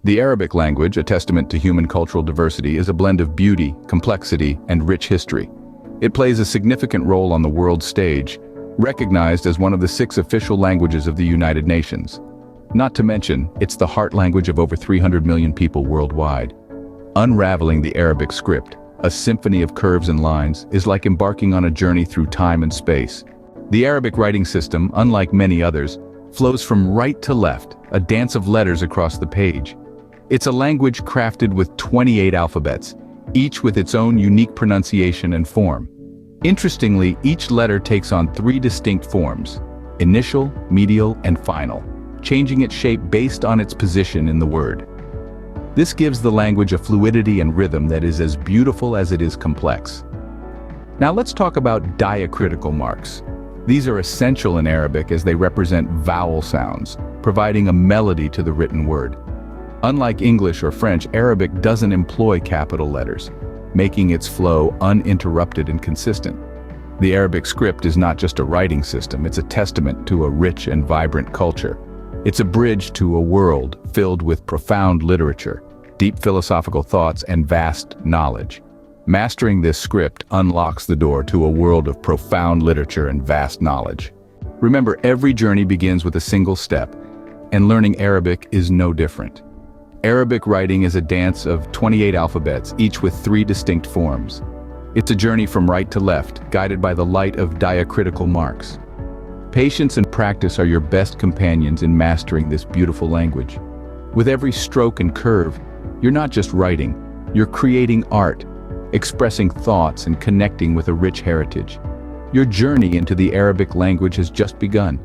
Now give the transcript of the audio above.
The Arabic language, a testament to human cultural diversity, is a blend of beauty, complexity, and rich history. It plays a significant role on the world stage, recognized as one of the 6 official languages of the United Nations. Not to mention, it's the heart language of over 300 million people worldwide. Unraveling the Arabic script, a symphony of curves and lines, is like embarking on a journey through time and space. The Arabic writing system, unlike many others, flows from right to left, a dance of letters across the page. It's a language crafted with 28 alphabets, each with its own unique pronunciation and form. Interestingly, each letter takes on 3 distinct forms: initial, medial, and final, changing its shape based on its position in the word. This gives the language a fluidity and rhythm that is as beautiful as it is complex. Now let's talk about diacritical marks. These are essential in Arabic as they represent vowel sounds, providing a melody to the written word. Unlike English or French, Arabic doesn't employ capital letters, making its flow uninterrupted and consistent. The Arabic script is not just a writing system, it's a testament to a rich and vibrant culture. It's a bridge to a world filled with profound literature, deep philosophical thoughts, and vast knowledge. Mastering this script unlocks the door to a world of profound literature and vast knowledge. Remember, every journey begins with a single step, and learning Arabic is no different. Arabic writing is a dance of 28 alphabets, each with 3 distinct forms. It's a journey from right to left, guided by the light of diacritical marks. Patience and practice are your best companions in mastering this beautiful language. With every stroke and curve, you're not just writing, you're creating art, expressing thoughts and connecting with a rich heritage. Your journey into the Arabic language has just begun.